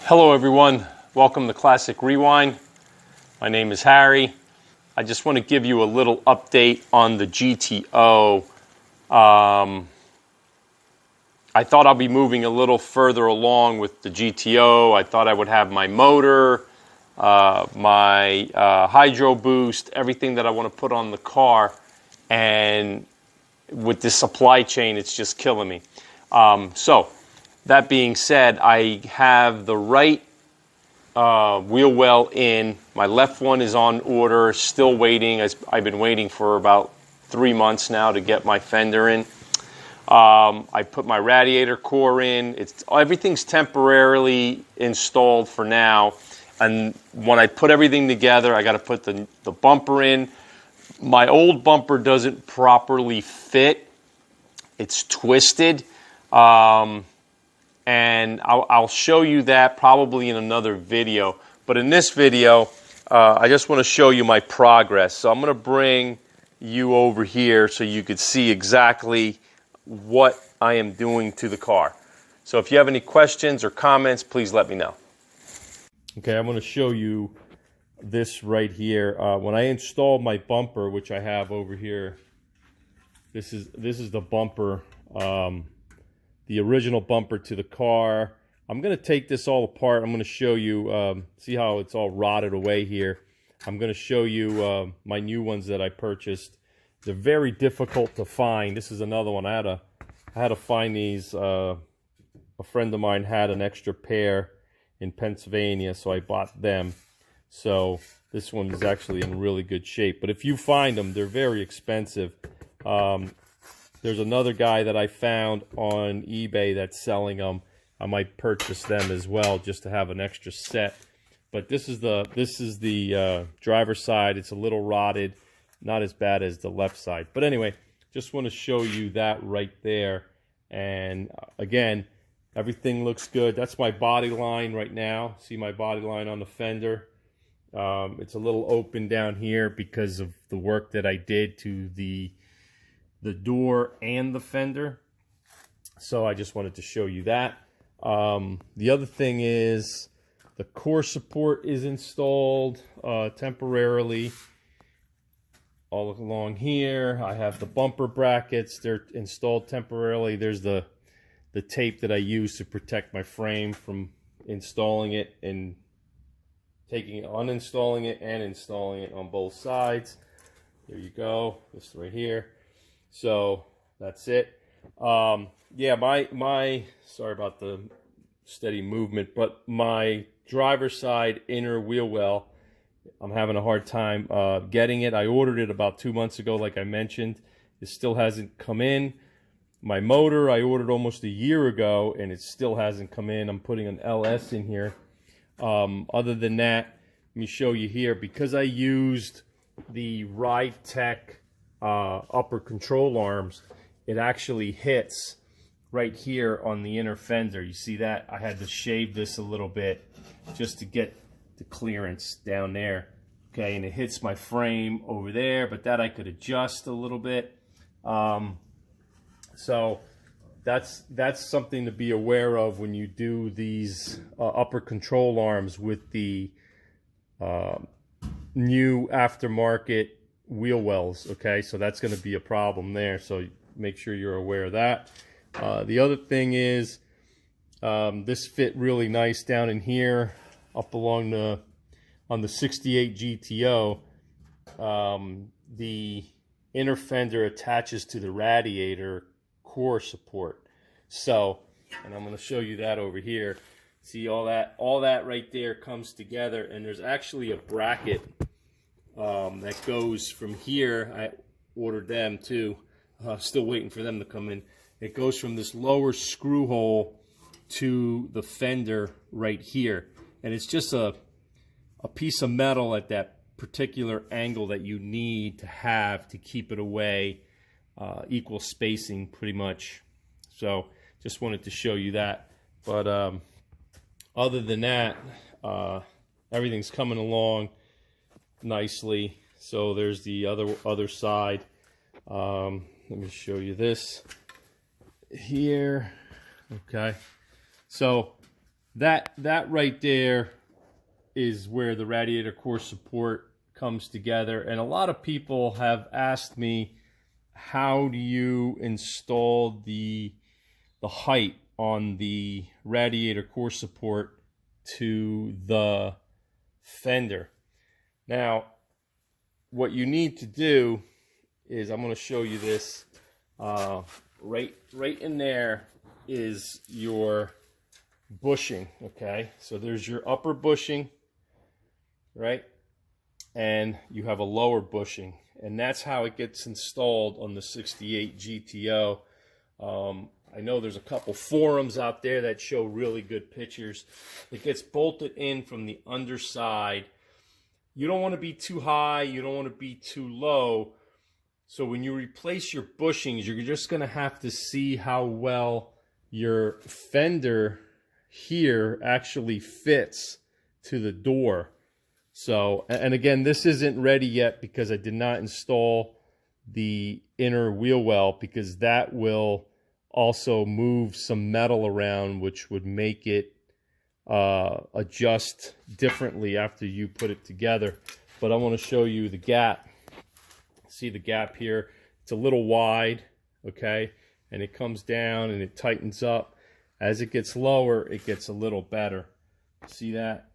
Hello everyone, welcome to Classic Rewind. My name is Harry. I just want to give you a little update on the GTO. I thought I'll be moving a little further along with the GTO. I thought I would have my motor, my hydro boost, everything that I want to put on the car, and with this supply chain, it's just killing me. So, that being said, I have the right wheel well in. My left one is on order, still waiting. I've been waiting for about 3 months now to get my fender in. I put my radiator core in. Everything's temporarily installed for now. And when I put everything together, I got to put the bumper in. My old bumper doesn't properly fit. It's twisted. And I'll show you that probably in another video. But in this video, I just want to show you my progress. So I'm going to bring you over here so you could see exactly what I am doing to the car. So if you have any questions or comments, please let me know. Okay, I'm going to show you this right here. When I installed my bumper, which I have over here, this is the bumper. The original bumper to the car. I'm going to take this all apart. I'm going to show you, see how it's all rotted away here. I'm going to show you my new ones that I purchased. They're very difficult to find. This is another one. I had to find these. A friend of mine had an extra pair in Pennsylvania, so I bought them. So this one is actually in really good shape. But if you find them, they're very expensive. There's another guy that I found on eBay that's selling them. I might purchase them as well just to have an extra set. But this is the driver's side. It's a little rotted, not as bad as the left side. But anyway, just want to show you that right there. And again, everything looks good. That's my body line right now. See my body line on the fender. It's a little open down here because of the work that I did to the door and the fender. So I just wanted to show you that. The other thing is the core support is installed temporarily all along here. I have the bumper brackets. They're installed temporarily. There's the tape that I use to protect my frame from installing it and uninstalling it and installing it on both sides. There you go. This right here. So that's it. Yeah, my sorry about the steady movement, but my driver's side inner wheel well, I'm having a hard time getting it. I ordered it about 2 months ago, like I mentioned. It still hasn't come in. My motor I ordered almost a year ago, and it still hasn't come in. I'm putting an LS in here. Other than that, let me show you here. Because I used the Ride Tech upper control arms, it actually hits right here on the inner fender. You see that? I had to shave this a little bit just to get the clearance down there. Okay, and it hits my frame over there, but that I could adjust a little bit. So that's something to be aware of when you do these upper control arms with the new aftermarket wheel wells. Okay, so that's going to be a problem there, so make sure you're aware of that. The other thing is this fit really nice down in here up along on the 68 GTO. The inner fender attaches to the radiator core support. So, and I'm going to show you that over here. See all that right there comes together, and there's actually a bracket that goes from here. I ordered them too. Still waiting for them to come in. It goes from this lower screw hole to the fender right here. And it's just a piece of metal at that particular angle that you need to have to keep it away. Equal spacing pretty much. So just wanted to show you that. But other than that, everything's coming along nicely. So there's the other side. Let me show you this here. Okay, so that right there is where the radiator core support comes together. And a lot of people have asked me, how do you install the height on the radiator core support to the fender? Now, what you need to do is, I'm going to show you this. Right in there is your bushing. Okay, so there's your upper bushing, right? And you have a lower bushing, and that's how it gets installed on the 68 GTO. I know there's a couple forums out there that show really good pictures. It gets bolted in from the underside. You don't want to be too high, you don't want to be too low. So when you replace your bushings, you're just going to have to see how well your fender here actually fits to the door. So, and again, this isn't ready yet because I did not install the inner wheel well, because that will also move some metal around, which would make it adjust differently after you put it together. But I want to show you the gap. See the gap here? It's a little wide, okay? And it comes down and it tightens up. As it gets lower, it gets a little better. See that?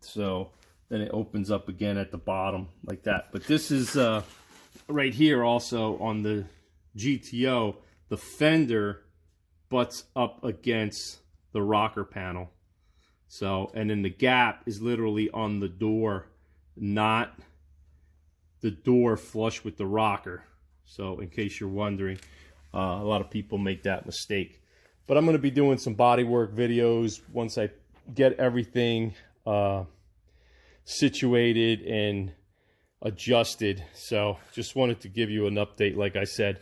So then it opens up again at the bottom like that. But this is right here also on the GTO, the fender butts up against the rocker panel. So, and then the gap is literally on the door, not the door flush with the rocker. So in case you're wondering, a lot of people make that mistake. But I'm going to be doing some bodywork videos once I get everything situated and adjusted. So just wanted to give you an update. Like I said,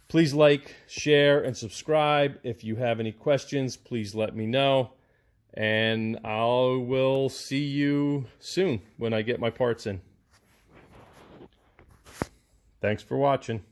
please like, share, and subscribe. If you have any questions, please let me know. And I will see you soon when I get my parts in. Thanks for watching.